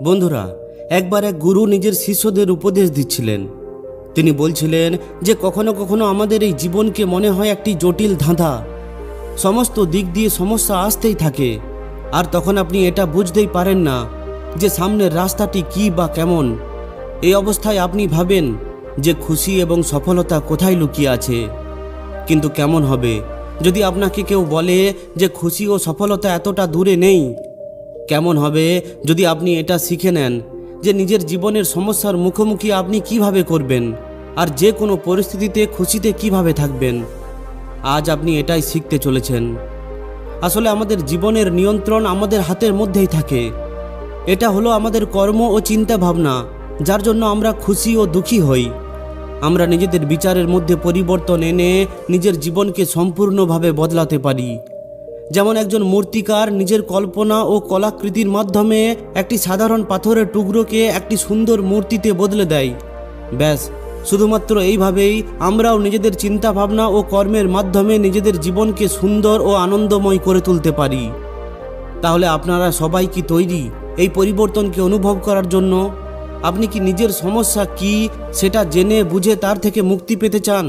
বন্ধুরা, একবার এক গুরু নিজের শিষ্যদের উপদেশ দিচ্ছিলেন। তিনি বলছিলেন যে কখনো কখনো আমাদের এই জীবনকে মনে হয় একটি জটিল ধাঁধা। সমস্ত দিক দিয়ে সমস্যা আসতেই থাকে, আর তখন আপনি এটা বুঝতেই পারেন না যে সামনের রাস্তাটি কি বা কেমন। এই অবস্থায় আপনি ভাবেন যে খুশি এবং সফলতা কোথায় লুকিয়ে আছে। কিন্তু কেমন হবে যদি আপনাকে কেউ বলে যে খুশি ও সফলতা এতটা দূরে নেই? কেমন হবে যদি আপনি এটা শিখে নেন যে নিজের জীবনের সমস্যার মুখোমুখি আপনি কিভাবে করবেন, আর যে কোনো পরিস্থিতিতে খুশিতে কিভাবে থাকবেন? আজ আপনি এটাই শিখতে চলেছেন। আসলে আমাদের জীবনের নিয়ন্ত্রণ আমাদের হাতের মধ্যেই থাকে। এটা হলো আমাদের কর্ম ও চিন্তা ভাবনা, যার জন্য আমরা খুশি ও দুঃখী হই। আমরা নিজেদের বিচারের মধ্যে পরিবর্তন এনে নিজের জীবনকে সম্পূর্ণভাবে বদলাতে পারি। যেমন একজন মূর্তিকার নিজের কল্পনা ও কলাকৃতির মাধ্যমে একটি সাধারণ পাথরের টুকরোকে একটি সুন্দর মূর্তিতে বদলে দেয়। ব্যাস, শুধুমাত্র এইভাবেই আমরাও নিজেদের চিন্তা ভাবনা ও কর্মের মাধ্যমে নিজেদের জীবনকে সুন্দর ও আনন্দময় করে তুলতে পারি। তাহলে আপনারা সবাই কি তৈরি এই পরিবর্তনকে অনুভব করার জন্য? আপনি কি নিজের সমস্যা কি সেটা জেনে বুঝে তার থেকে মুক্তি পেতে চান?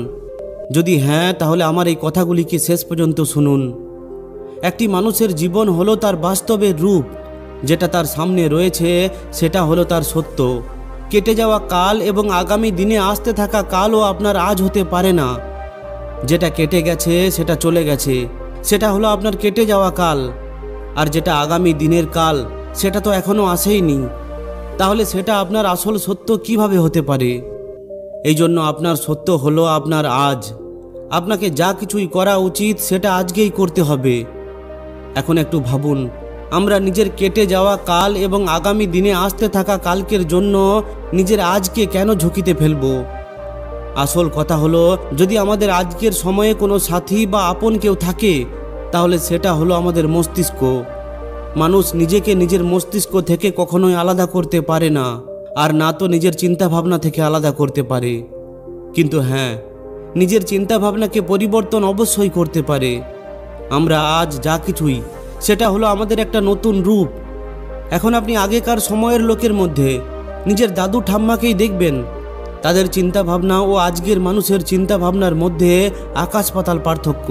যদি হ্যাঁ, তাহলে আমার এই কথাগুলিকে শেষ পর্যন্ত শুনুন। একটি মানুষের জীবন হলো তার বাস্তবের রূপ। যেটা তার সামনে রয়েছে সেটা হলো তার সত্য। কেটে যাওয়া কাল এবং আগামী দিনে আসতে থাকা কালও আপনার আজ হতে পারে না। যেটা কেটে গেছে সেটা চলে গেছে, সেটা হলো আপনার কেটে যাওয়া কাল। আর যেটা আগামী দিনের কাল সেটা তো এখনও আসেইনি। তাহলে সেটা আপনার আসল সত্য কিভাবে হতে পারে? এই জন্য আপনার সত্য হলো আপনার আজ। আপনাকে যা কিছুই করা উচিত সেটা আজকেই করতে হবে। এখন একটু ভাবুন, আমরা নিজের কেটে যাওয়া কাল এবং আগামী দিনে আসতে থাকা কালকের জন্য নিজের আজকে কেন ঝুঁকিতে ফেলব? আসল কথা হলো, যদি আমাদের আজকের সময়ে কোনো সাথী বা আপন কেউ থাকে, তাহলে সেটা হলো আমাদের মস্তিষ্ক। মানুষ নিজেকে নিজের মস্তিষ্ক থেকে কখনোই আলাদা করতে পারে না, আর না তো নিজের চিন্তা ভাবনা থেকে আলাদা করতে পারে। কিন্তু হ্যাঁ, নিজের চিন্তা ভাবনাকে পরিবর্তন অবশ্যই করতে পারে। আমরা আজ যা কিছুই, সেটা হলো আমাদের একটা নতুন রূপ। এখন আপনি আগেকার সময়ের লোকের মধ্যে নিজের দাদু ঠাম্মাকেই দেখবেন। তাদের চিন্তা ভাবনা ও আজকের মানুষের চিন্তা ভাবনার মধ্যে আকাশ পাতাল পার্থক্য।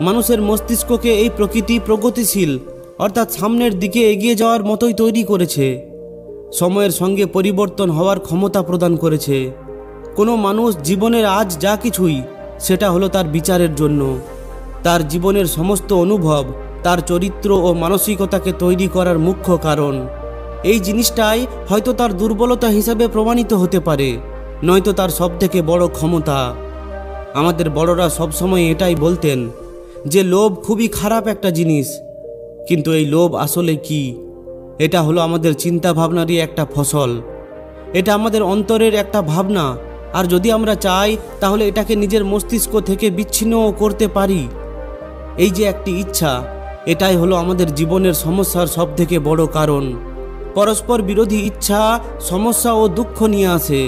মানুষের মস্তিষ্ককে এই প্রকৃতি প্রগতিশীল, অর্থাৎ সামনের দিকে এগিয়ে যাওয়ার মতোই তৈরি করেছে। সময়ের সঙ্গে পরিবর্তন হওয়ার ক্ষমতা প্রদান করেছে। কোনো মানুষ জীবনের আজ যা কিছুই, সেটা হলো তার বিচারের জন্য। তার জীবনের সমস্ত অনুভব তার চরিত্র ও মানসিকতাকে তৈরি করার মুখ্য কারণ। এই জিনিসটাই হয়তো তার দুর্বলতা হিসাবে প্রমাণিত হতে পারে, নয়তো তার সবথেকে বড় ক্ষমতা। আমাদের বড়রা সবসময় এটাই বলতেন যে লোভ খুবই খারাপ একটা জিনিস। কিন্তু এই লোভ আসলে কি? এটা হলো আমাদের চিন্তা ভাবনারই একটা ফসল। এটা আমাদের অন্তরের একটা ভাবনা, আর যদি আমরা চাই তাহলে এটাকে নিজের মস্তিষ্ক থেকে বিচ্ছিন্নও করতে পারি। এই যে একটি ইচ্ছা, এটাই হলো আমাদের জীবনের সমস্যার সবথেকে বড় কারণ। পরস্পর বিরোধী ইচ্ছা সমস্যা ও দুঃখ নিয়ে আসে।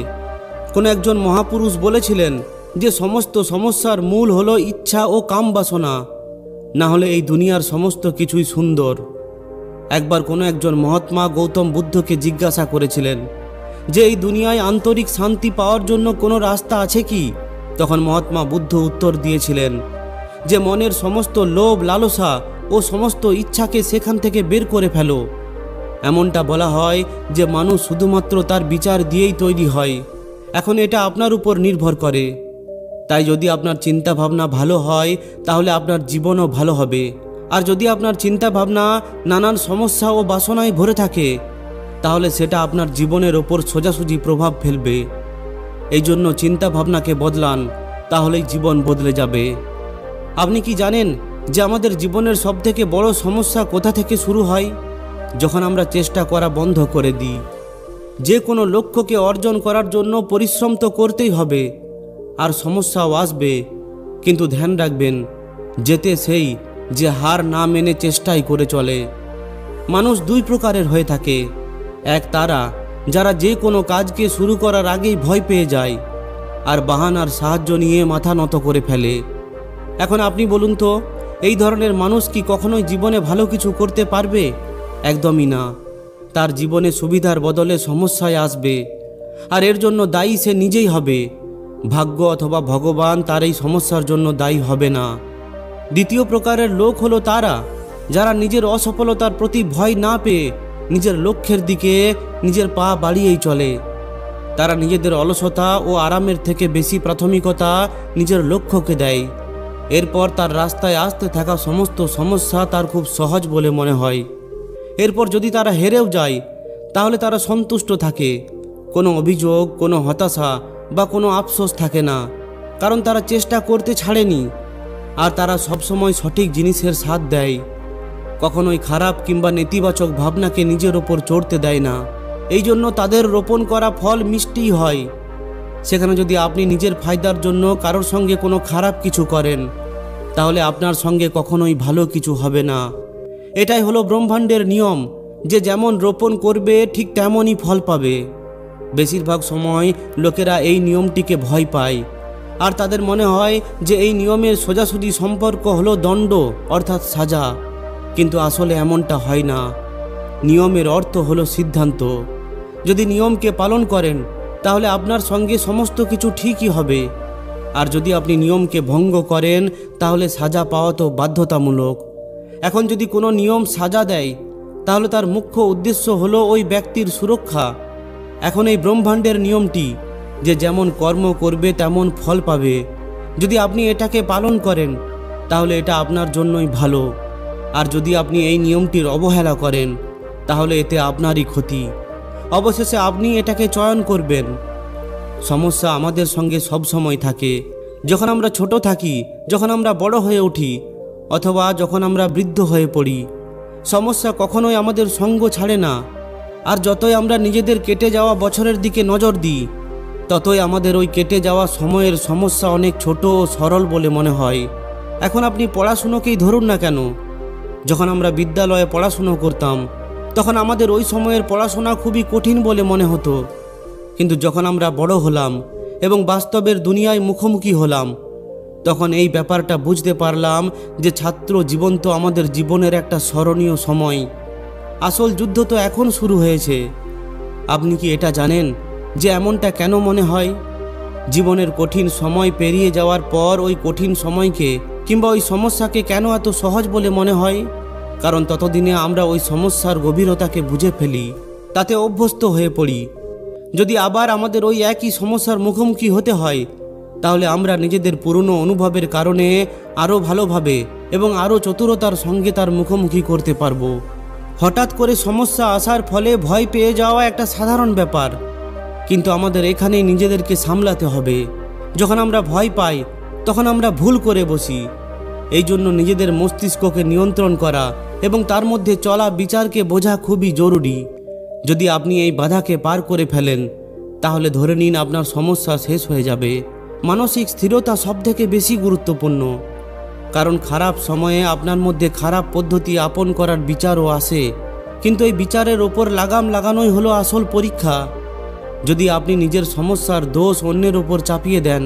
কোন একজন মহাপুরুষ বলেছিলেন যে সমস্ত সমস্যার মূল হলো ইচ্ছা ও কাম বাসনা, না হলে এই দুনিয়ার সমস্ত কিছুই সুন্দর। একবার কোনো একজন মহাত্মা গৌতম বুদ্ধকে জিজ্ঞাসা করেছিলেন যে এই দুনিয়ায় আন্তরিক শান্তি পাওয়ার জন্য কোনো রাস্তা আছে কি? তখন মহাত্মা বুদ্ধ উত্তর দিয়েছিলেন যে মনের সমস্ত লোভ লালসা ও সমস্ত ইচ্ছাকে সেখান থেকে বের করে ফেলো। এমনটা বলা হয় যে মানুষ শুধুমাত্র তার বিচার দিয়েই তৈরি হয়। এখন এটা আপনার উপর নির্ভর করে। তাই যদি আপনার চিন্তা ভাবনা ভালো হয়, তাহলে আপনার জীবনও ভালো হবে। আর যদি আপনার চিন্তা ভাবনা নানান সমস্যা ও বাসনায় ভরে থাকে, তাহলে সেটা আপনার জীবনের ওপর সোজাসুজি প্রভাব ফেলবে। এই জন্য চিন্তা ভাবনাকে বদলান, তাহলেই জীবন বদলে যাবে। আপনি কি জানেন যে আমাদের জীবনের সবথেকে বড় সমস্যা কোথা থেকে শুরু হয়? যখন আমরা চেষ্টা করা বন্ধ করে দিই। যে কোনো লক্ষ্যকে অর্জন করার জন্য পরিশ্রম তো করতেই হবে, আর সমস্যাও আসবে। কিন্তু ধ্যান রাখবেন, যেতে সেই যে হার না মেনে চেষ্টাই করে চলে। মানুষ দুই প্রকারের হয়ে থাকে। এক তারা যারা যে কোনো কাজকে শুরু করার আগেই ভয় পেয়ে যায়, আর বাহানার সাহায্য নিয়ে মাথা নত করে ফেলে। এখন আপনি বলুন তো, এই ধরনের মানুষ কি কখনোই জীবনে ভালো কিছু করতে পারবে? একদমই না। তার জীবনে সুবিধার বদলে সমস্যায় আসবে, আর এর জন্য দায়ী সে নিজেই হবে। ভাগ্য অথবা ভগবান তার এই সমস্যার জন্য দায়ী হবে না। দ্বিতীয় প্রকারের লোক হলো তারা যারা নিজের অসফলতার প্রতি ভয় না পেয়ে নিজের লক্ষ্যের দিকে নিজের পা বাড়িয়েই চলে। তারা নিজেদের অলসতা ও আরামের থেকে বেশি প্রাথমিকতা নিজের লক্ষ্যকে দেয়। এরপর তার রাস্তায় আসতে থাকা সমস্ত সমস্যা তার খুব সহজ বলে মনে হয়। এরপর যদি তারা হেরেও যায় তাহলে তারা সন্তুষ্ট থাকে। কোনো অভিযোগ, কোনো হতাশা বা কোনো আফসোস থাকে না, কারণ তারা চেষ্টা করতে ছাড়েনি। আর তারা সবসময় সঠিক জিনিসের সাথ দেয়, কখনোই খারাপ কিংবা নেতিবাচক ভাবনাকে নিজের ওপর চড়তে দেয় না। এই জন্য তাদের রোপণ করা ফল মিষ্টি হয়। সেখানে যদি আপনি নিজের ফায়দার জন্য কারোর সঙ্গে কোনো খারাপ কিছু করেন তাহলে আপনার সঙ্গে কখনোই ভালো কিছু হবে না। এটাই হলো ব্রহ্মাণ্ডের নিয়ম, যে যেমন রোপণ করবে ঠিক তেমনই ফল পাবে। বেশিরভাগ সময় লোকেরা এই নিয়মটিকে ভয় পায়, আর তাদের মনে হয় যে এই নিয়মের সোজাসুজি সম্পর্ক হলো দণ্ড অর্থাৎ সাজা। কিন্তু আসলে এমনটা হয় না। নিয়মের অর্থ হলো সিদ্ধান্ত। যদি নিয়মকে পালন করেন তাহলে আপনার সঙ্গে সমস্ত কিছু ঠিকই হবে, আর যদি আপনি নিয়মকে ভঙ্গ করেন তাহলে সাজা পাওয়া তো বাধ্যতামূলক। এখন যদি কোনো নিয়ম সাজা দেয় তাহলে তার মুখ্য উদ্দেশ্য হলো ওই ব্যক্তির সুরক্ষা। এখন এই ব্রহ্মাণ্ডের নিয়মটি যে যেমন কর্ম করবে তেমন ফল পাবে। যদি আপনি এটাকে পালন করেন তাহলে এটা আপনার জন্যই ভালো, আর যদি আপনি এই নিয়মটির অবহেলা করেন তাহলে এতে আপনারই ক্ষতি। অবশেষে আপনি এটাকে চয়ন করবেন। সমস্যা আমাদের সঙ্গে সব সময় থাকে, যখন আমরা ছোট থাকি, যখন আমরা বড় হয়ে উঠি, অথবা যখন আমরা বৃদ্ধ হয়ে পড়ি। সমস্যা কখনোই আমাদের সঙ্গ ছাড়ে না। আর যতই আমরা নিজেদের কেটে যাওয়া বছরের দিকে নজর দিই ততই আমাদের ওই কেটে যাওয়া সময়ের সমস্যা অনেক ছোট ও সরল বলে মনে হয়। এখন আপনি পড়াশুনোকেই ধরুন না কেন, যখন আমরা বিদ্যালয়ে পড়াশুনো করতাম তখন আমাদের ওই সময়ের পড়াশোনা খুবই কঠিন বলে মনে হতো। কিন্তু যখন আমরা বড় হলাম এবং বাস্তবের দুনিয়ায় মুখোমুখি হলাম তখন এই ব্যাপারটা বুঝতে পারলাম যে ছাত্র জীবন তো আমাদের জীবনের একটা স্মরণীয় সময়। আসল যুদ্ধ তো এখন শুরু হয়েছে। আপনি কি এটা জানেন যে এমনটা কেন মনে হয়? জীবনের কঠিন সময় পেরিয়ে যাওয়ার পর ওই কঠিন সময়কে কিংবা ওই সমস্যাকে কেন এত সহজ বলে মনে হয়? কারণ ততদিনে আমরা ওই সমস্যার গভীরতাকে বুঝে ফেলি, তাতে অভ্যস্ত হয়ে পড়ি। যদি আবার আমাদের ওই একই সমস্যার মুখোমুখি হতে হয় তাহলে আমরা নিজেদের পুরনো অনুভবের কারণে আরও ভালোভাবে এবং আরও চতুরতার সঙ্গে তার মুখোমুখি করতে পারবো। হঠাৎ করে সমস্যা আসার ফলে ভয় পেয়ে যাওয়া একটা সাধারণ ব্যাপার, কিন্তু আমাদের এখানেই নিজেদেরকে সামলাতে হবে। যখন আমরা ভয় পাই তখন আমরা ভুল করে বসি। এই জন্য নিজেদের মস্তিষ্ককে নিয়ন্ত্রণ করা এবং তার মধ্যে চলা বিচারকে বোঝা খুবই জরুরি। যদি আপনি এই বাধাকে পার করে ফেলেন তাহলে ধরে নিন আপনার সমস্যা শেষ হয়ে যাবে। মানসিক স্থিরতা সবথেকে বেশি গুরুত্বপূর্ণ, কারণ খারাপ সময়ে আপনার মধ্যে খারাপ পদ্ধতি আপন করার বিচারও আসে, কিন্তু এই বিচারের ওপর লাগাম লাগানোই হলো আসল পরীক্ষা। যদি আপনি নিজের সমস্যার দোষ অন্যের ওপর চাপিয়ে দেন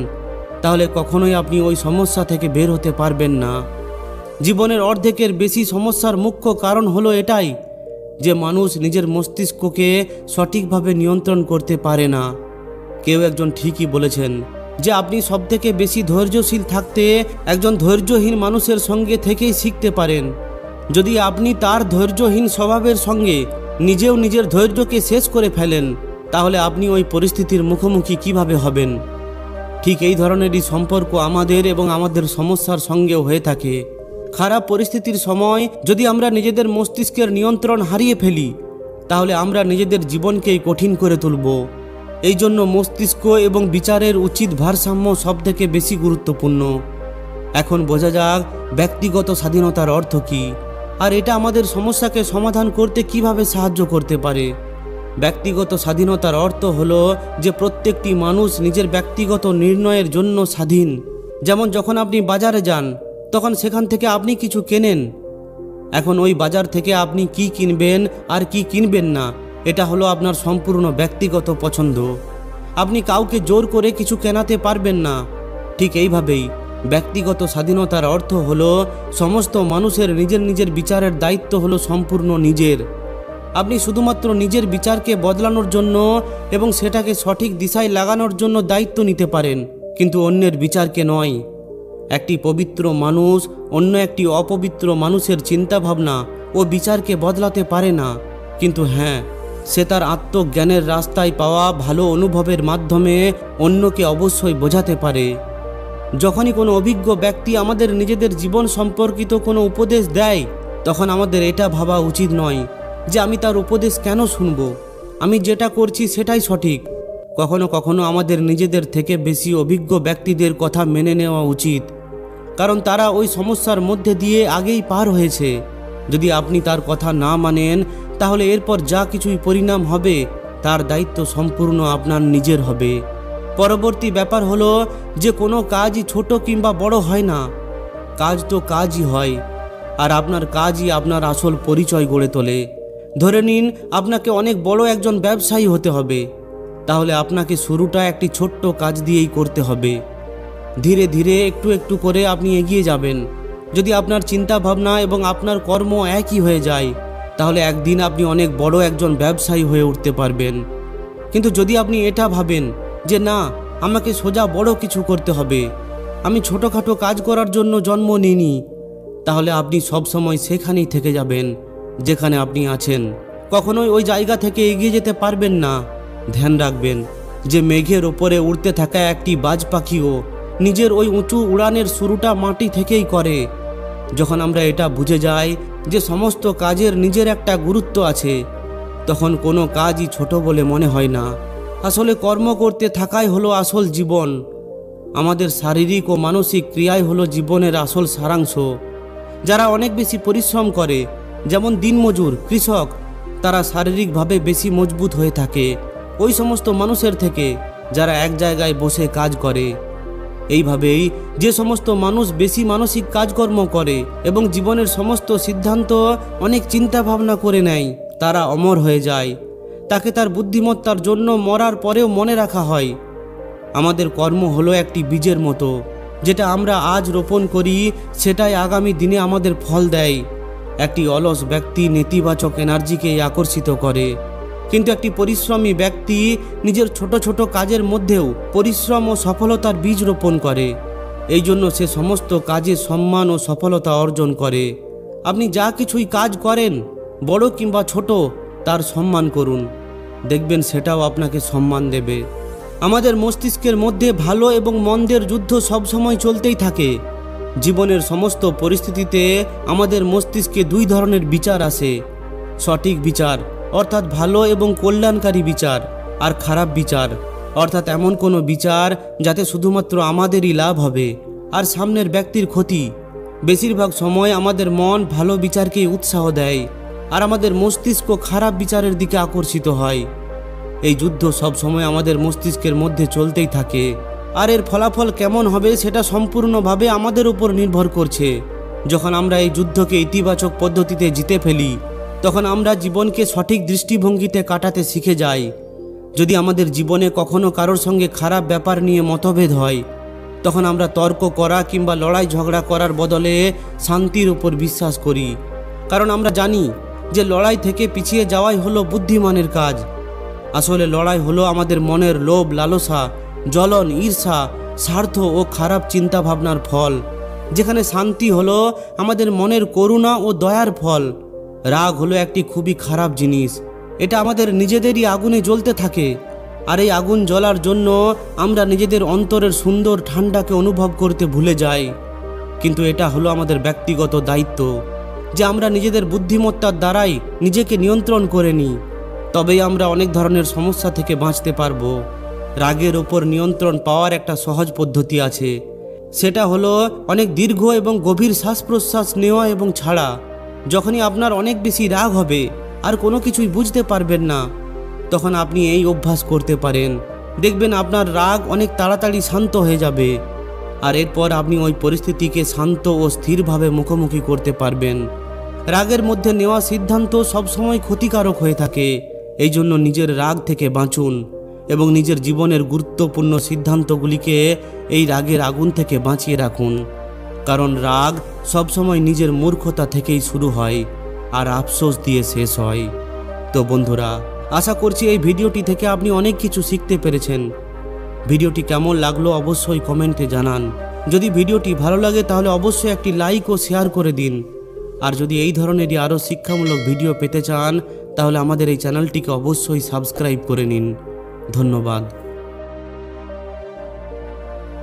তাহলে কখনোই আপনি ওই সমস্যা থেকে বের হতে পারবেন না। জীবনের অর্ধেকের বেশি সমস্যার মুখ্য কারণ হলো এটাই যে মানুষ নিজের মস্তিষ্ককে সঠিকভাবে নিয়ন্ত্রণ করতে পারে না। কেউ একজন ঠিকই বলেছেন যে আপনি সবথেকে বেশি ধৈর্যশীল থাকতে একজন ধৈর্যহীন মানুষের সঙ্গে থেকেই শিখতে পারেন। যদি আপনি তার ধৈর্যহীন স্বভাবের সঙ্গে নিজেও নিজের ধৈর্যকে শেষ করে ফেলেন তাহলে আপনি ওই পরিস্থিতির মুখোমুখি কিভাবে হবেন? ঠিক এই ধরনেরই সম্পর্ক আমাদের এবং আমাদের সমস্যার সঙ্গেও হয়ে থাকে। খারাপ পরিস্থিতির সময় যদি আমরা নিজেদের মস্তিষ্কের নিয়ন্ত্রণ হারিয়ে ফেলি তাহলে আমরা নিজেদের জীবনকেই কঠিন করে তুলব। এই জন্য মস্তিষ্ক এবং বিচারের উচিত ভারসাম্য সবথেকে বেশি গুরুত্বপূর্ণ। এখন বোঝা যাক ব্যক্তিগত স্বাধীনতার অর্থ কী, আর এটা আমাদের সমস্যাকে সমাধান করতে কিভাবে সাহায্য করতে পারে। ব্যক্তিগত স্বাধীনতার অর্থ হলো যে প্রত্যেকটি মানুষ নিজের ব্যক্তিগত নির্ণয়ের জন্য স্বাধীন। যেমন যখন আপনি বাজারে যান তখন সেখান থেকে আপনি কিছু কেনেন। এখন ওই বাজার থেকে আপনি কি কিনবেন আর কি কিনবেন না এটা হলো আপনার সম্পূর্ণ ব্যক্তিগত পছন্দ। আপনি কাউকে জোর করে কিছু কেনাতে পারবেন না। ঠিক এইভাবেই ব্যক্তিগত স্বাধীনতার অর্থ হলো সমস্ত মানুষের নিজের নিজের বিচারের দায়িত্ব হলো সম্পূর্ণ নিজের। আপনি শুধুমাত্র নিজের বিচারকে বদলানোর জন্য এবং সেটাকে সঠিক দিশায় লাগানোর জন্য দায়িত্ব নিতে পারেন, কিন্তু অন্যের বিচারকে নয়। একটি পবিত্র মানুষ অন্য একটি অপবিত্র মানুষের চিন্তাভাবনা ও বিচারকে বদলাতে পারে না, কিন্তু হ্যাঁ, সে তার আত্মজ্ঞানের রাস্তায় পাওয়া ভালো অনুভবের মাধ্যমে অন্যকে অবশ্যই বোঝাতে পারে। যখনই কোনো অভিজ্ঞ ব্যক্তি আমাদের নিজেদের জীবন সম্পর্কিত কোনো উপদেশ দেয়, তখন আমাদের এটা ভাবা উচিত নয় যে আমি তার উপদেশ কেন শুনব, আমি যেটা করছি সেটাই সঠিক। কখনো কখনো আমাদের নিজেদের থেকে বেশি অভিজ্ঞ ব্যক্তিদের কথা মেনে নেওয়া উচিত, কারণ তারা ওই সমস্যার মধ্যে দিয়ে আগেই পার হয়েছে। যদি আপনি তার কথা না মানেন, তাহলে এরপর যা কিছুই পরিণাম হবে তার দায়িত্ব সম্পূর্ণ আপনার নিজের হবে। পরবর্তী ব্যাপার হলো যে কোনো কাজই ছোট কিংবা বড় হয় না, কাজ তো কাজই হয়, আর আপনার কাজই আপনার আসল পরিচয় গড়ে তোলে। ধরে নিন আপনাকে অনেক বড় একজন ব্যবসায়ী হতে হবে, তাহলে আপনাকে শুরুটা একটি ছোট্ট কাজ দিয়েই করতে হবে। ধীরে ধীরে একটু একটু করে আপনি এগিয়ে যাবেন। যদি আপনার চিন্তা ভাবনা এবং আপনার কর্ম একই হয়ে যায়, তাহলে একদিন আপনি অনেক বড় একজন ব্যবসায়ী হয়ে উঠতে পারবেন। কিন্তু যদি আপনি এটা ভাবেন যে না, আমাকে সোজা বড় কিছু করতে হবে, আমি ছোটোখাটো কাজ করার জন্য জন্ম নিইনি, তাহলে আপনি সবসময় সেখানেই থেকে যাবেন যেখানে আপনি আছেন। কখনোই ওই জায়গা থেকে এগিয়ে যেতে পারবেন না। ধ্যান রাখবেন যে মেঘের ওপরে উড়তে থাকা একটি বাজ পাখিও নিজের ওই উঁচু উড়ানের শুরুটা মাটি থেকেই করে। যখন আমরা এটা বুঝে যাই যে সমস্ত কাজের নিজের একটা গুরুত্ব আছে, তখন কোনো কাজই ছোট বলে মনে হয় না। আসলে কর্ম করতে থাকাই হলো আসল জীবন। আমাদের শারীরিক ও মানসিক ক্রিয়াই হলো জীবনের আসল সারাংশ। যারা অনেক বেশি পরিশ্রম করে, যেমন দিনমজুর, কৃষক, তারা শারীরিকভাবে বেশি মজবুত হয়ে থাকে ওই সমস্ত মানুষের থেকে যারা এক জায়গায় বসে কাজ করে। এইভাবেই যে সমস্ত মানুষ বেশি মানসিক কাজকর্ম করে এবং জীবনের সমস্ত সিদ্ধান্ত অনেক চিন্তা ভাবনা করে নেয়, তারা অমর হয়ে যায়। তাকে তার বুদ্ধিমত্তার জন্য মরার পরেও মনে রাখা হয়। আমাদের কর্ম হলো একটি বীজের মতো, যেটা আমরা আজ রোপণ করি সেটাই আগামী দিনে আমাদের ফল দেয়। একটি অলস ব্যক্তি নেতিবাচক এনার্জিকে আকর্ষিত করে, কিন্তু একটি পরিশ্রমী ব্যক্তি নিজের ছোট ছোট কাজের মধ্যেও পরিশ্রম ও সফলতার বীজ রোপণ করে। এই জন্য সে সমস্ত কাজে সম্মান ও সফলতা অর্জন করে। আপনি যা কিছুই কাজ করেন, বড় কিংবা ছোট, তার সম্মান করুন, দেখবেন সেটাও আপনাকে সম্মান দেবে। আমাদের মস্তিষ্কের মধ্যে ভালো এবং মন্দের যুদ্ধ সবসময় চলতেই থাকে। জীবনের সমস্ত পরিস্থিতিতে আমাদের মস্তিষ্কে দুই ধরনের বিচার আসে: সঠিক বিচার অর্থাৎ ভালো এবং কল্যাণকারী বিচার, আর খারাপ বিচার অর্থাৎ এমন কোনো বিচার যাতে শুধুমাত্র আমাদেরই লাভ হবে আর সামনের ব্যক্তির ক্ষতি। বেশিরভাগ সময় আমাদের মন ভালো বিচারকে উৎসাহ দেয় আর আমাদের মস্তিষ্ক খারাপ বিচারের দিকে আকর্ষিত হয়। এই যুদ্ধ সব সময় আমাদের মস্তিষ্কের মধ্যে চলতেই থাকে, আর এর ফলাফল কেমন হবে সেটা সম্পূর্ণভাবে আমাদের উপর নির্ভর করছে। যখন আমরা এই যুদ্ধকে ইতিবাচক পদ্ধতিতে জিতে ফেলি, তখন আমরা জীবনকে সঠিক দৃষ্টিভঙ্গিতে কাটাতে শিখে যাই। যদি আমাদের জীবনে কখনো কারোর সঙ্গে খারাপ ব্যাপার নিয়ে মতভেদ হয়, তখন আমরা তর্ক করা কিংবা লড়াই ঝগড়া করার বদলে শান্তির উপর বিশ্বাস করি, কারণ আমরা জানি যে লড়াই থেকে পিছিয়ে যাওয়াই হলো বুদ্ধিমানের কাজ। আসলে লড়াই হলো আমাদের মনের লোভ, লালসা, জ্বলন, ঈর্ষা, স্বার্থ ও খারাপ চিন্তা ভাবনার ফল। যেখানে শান্তি হলো আমাদের মনের করুণা ও দয়ার ফল। রাগ হলো একটি খুবই খারাপ জিনিস, এটা আমাদের নিজেদেরই আগুনে জ্বলতে থাকে, আর এই আগুন জ্বলার জন্য আমরা নিজেদের অন্তরের সুন্দর ঠান্ডাকে অনুভব করতে ভুলে যাই। কিন্তু এটা হলো আমাদের ব্যক্তিগত দায়িত্ব যে আমরা নিজেদের বুদ্ধিমত্তার দ্বারাই নিজেকে নিয়ন্ত্রণ করে নিই, তবেই আমরা অনেক ধরনের সমস্যা থেকে বাঁচতে পারবো। রাগের ওপর নিয়ন্ত্রণ পাওয়ার একটা সহজ পদ্ধতি আছে, সেটা হলো অনেক দীর্ঘ এবং গভীর শ্বাস প্রশ্বাস নেওয়া এবং ছাড়া। যখনই আপনার অনেক বেশি রাগ হবে আর কোনো কিছুই বুঝতে পারবেন না, তখন আপনি এই অভ্যাস করতে পারেন। দেখবেন আপনার রাগ অনেক তাড়াতাড়ি শান্ত হয়ে যাবে, আর এরপর আপনি ওই পরিস্থিতিকে শান্ত ও স্থিরভাবে মুখোমুখি করতে পারবেন। রাগের মধ্যে নেওয়া সিদ্ধান্ত সবসময় ক্ষতিকারক হয়ে থাকে। এই জন্য নিজের রাগ থেকে বাঁচুন এবং নিজের জীবনের গুরুত্বপূর্ণ সিদ্ধান্তগুলিকে এই রাগের আগুন থেকে বাঁচিয়ে রাখুন, কারণ রাগ সবসময় নিজের মূর্খতা থেকেই শুরু হয় আর আফসোস দিয়ে শেষ হয়। তো বন্ধুরা, আশা করছি এই ভিডিওটি থেকে আপনি অনেক কিছু শিখতে পেরেছেন। ভিডিওটি কেমন লাগলো অবশ্যই কমেন্টে জানান। যদি ভিডিওটি ভালো লাগে তাহলে অবশ্যই একটি লাইক ও শেয়ার করে দিন। আর যদি এই ধরনেরই আরও শিক্ষামূলক ভিডিও পেতে চান তাহলে আমাদের এই চ্যানেলটিকে অবশ্যই সাবস্ক্রাইব করে নিন। ধন্যবাদ।